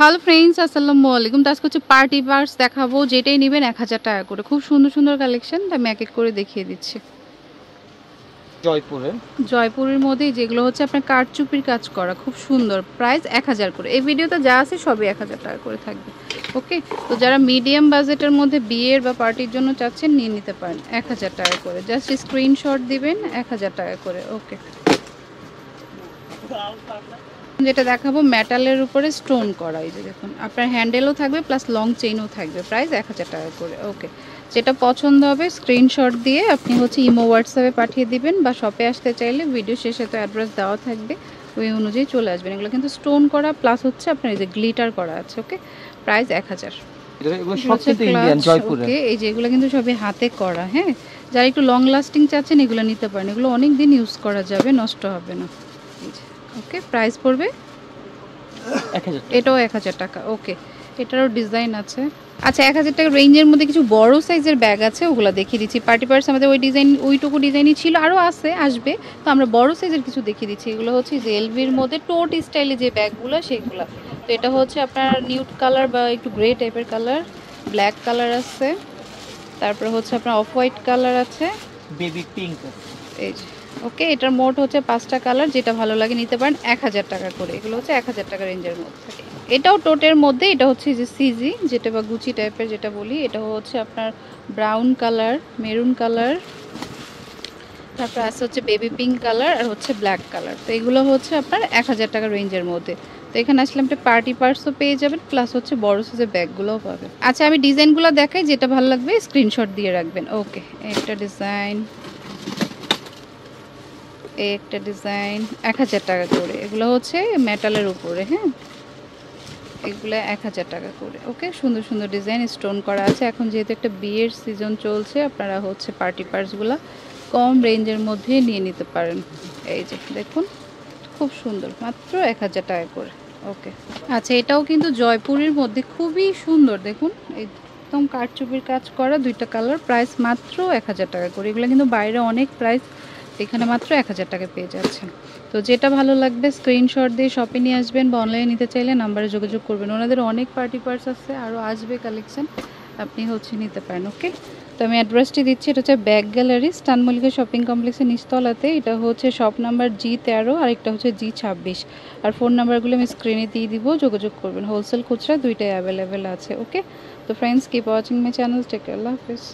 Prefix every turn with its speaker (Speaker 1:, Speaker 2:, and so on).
Speaker 1: Hello friends, আসসালামু আলাইকুম। তো আজকে হচ্ছে পার্টি পার্স দেখাবো, যেটাই নেবেন 1000 টাকা করে। খুব সুন্দর সুন্দর কালেকশন, আমি এক এক করে দেখিয়ে দিচ্ছি। জয়পুরের মধ্যে যেগুলো হচ্ছে আপনার কারচুপির কাজ করা, খুব সুন্দর, প্রাইস 1000 করে। এই ভিডিওতে যা আছে সবই 1000 টাকা করে থাকবে। ওকে, তো যারা মিডিয়াম বাজেটের মধ্যে বিয়ের বা পার্টির জন্য চাচ্ছেন নিয়ে নিতে পারেন 1000 টাকা করে। জাস্ট স্ক্রিনশট দিবেন 1000 টাকা করে। ওকে, যেটা দেখাবো মেটালের উপরে স্টোন করা, এই যে দেখুন, আপনার হ্যান্ডেলও থাকবে প্লাস লং চেইনও থাকবে, প্রাইস 1000 টাকা করে। ওকে, যেটা পছন্দ হবে স্ক্রিনশট দিয়ে আপনি হচ্ছে ইমো হোয়াটসঅ্যাপে পাঠিয়ে দিবেন, বা শপে আসতে চাইলে ভিডিও শেষে তো অ্যাড্রেস দেওয়া থাকবে, ওই অনুযায়ী চলে আসবেন। এগুলো কিন্তু স্টোন করা প্লাস হচ্ছে আপনার এই যে গ্লিটার করা আছে। ওকে, প্রাইস 1000। ওকে, এই যে এগুলো কিন্তু সবই হাতে করা। হ্যাঁ, যারা একটু লং লাস্টিং চাচ্ছেন এগুলো নিতে পারেন, এগুলো অনেক দিন ইউজ করা যাবে, নষ্ট হবে না। ওকে, প্রাইস পড়বে 1000। এটাও 1000 টাকা। ওকে, এটারও ডিজাইন আছে। আচ্ছা, 1000 টাকা রেঞ্জের মধ্যে কিছু বড় সাইজের ব্যাগ আছে, ওগুলো দেখিয়ে দিচ্ছি। পার্টি পার্স আমাদের ওই ডিজাইন, ওইটুকু ডিজাইনই ছিল, আরও আসবে। তো আমরা বড় সাইজের কিছু দেখিয়ে দিচ্ছি। এগুলো হচ্ছে যে এলভির মধ্যে টোট স্টাইলে যে ব্যাগগুলো, সেগুলো। তো এটা হচ্ছে আপনার নিউড কালার বা একটু গ্রে টাইপের কালার, ব্ল্যাক কালার আছে, তারপরে হচ্ছে আপনার অফ হোয়াইট কালার আছে, বেবি পিঙ্ক। এই যে ওকে, এটার মোট হচ্ছে 5টা কালার, যেটা ভালো লাগে নিতে পারেন 1000 টাকা করে। এগুলো হচ্ছে 1000 টাকা রেঞ্জের মধ্যে থাকে। এটাও টোটের মধ্যে, এটা হচ্ছে যে সিজি যেটা বা গুচি টাইপের যেটা বলি, এটা হচ্ছে আপনার ব্রাউন কালার, মেরুন কালার, তারপর আছে হচ্ছে বেবি পিঙ্ক কালার, আর হচ্ছে ব্ল্যাক কালার। তো এগুলো হচ্ছে আপনার 1000 টাকা রেঞ্জের মধ্যে। তো এখানে আসলে আপনি পার্টি পার্সও পেয়ে যাবেন, প্লাস হচ্ছে বড় সাইজের ব্যাগগুলোও পাবেন। আচ্ছা, আমি ডিজাইনগুলো দেখাই, যেটা ভালো লাগবে স্ক্রিনশট দিয়ে রাখবেন। ওকে, একটা ডিজাইন, একটা ডিজাইন 1000 টাকা করে। এগুলো হচ্ছে মেটালের উপরে। হ্যাঁ, এগুলো 1000 টাকা করে। ওকে, সুন্দর সুন্দর ডিজাইন স্টোন করা আছে। এখন যেহেতু একটা বিয়ের সিজন চলছে, আপনারা হচ্ছে পার্টি পার্সগুলো কম রেঞ্জের মধ্যে নিয়ে নিতে পারেন। এই যে দেখুন, খুব সুন্দর, মাত্র 1000 টাকা করে। ওকে, আচ্ছা, এটাও কিন্তু জয়পুরের মধ্যে খুবই সুন্দর। দেখুন, একদম কারচুপির কাজ করা, 2টা কালার, প্রাইস মাত্র 1000 টাকা করে। এগুলো কিন্তু বাইরে অনেক প্রাইস, এখানে মাত্র 1000 টাকা পেয়ে যাচ্ছেন। তো যেটা ভালো লাগবে স্ক্রিনশট দিয়ে শপে নিয়ে আসবেন, বা অনলাইনে নিতে চাইলে নাম্বারে যোগাযোগ করবেন। ওনাদের অনেক পার্টি পার্স আছে, আরও আসবে কালেকশন, আপনি হচ্ছে নিতে পারেন। ওকে, তো আমি অ্যাড্রেসটি দিচ্ছি। এটা হচ্ছে ব্যাগ গ্যালারি, স্টান মল্লিকা শপিং কমপ্লেক্সের নিচতলাতে। এটা হচ্ছে শপ নাম্বার G13, আর একটা হচ্ছে G26। আর ফোন নাম্বারগুলো আমি স্ক্রিনে দিয়ে দিব, যোগাযোগ করবেন। হোলসেল খুচরা দুইটাই অ্যাভেলেবেল আছে। ওকে, তো friends, keep watching my channel. Take care, আল্লাহ হাফেজ।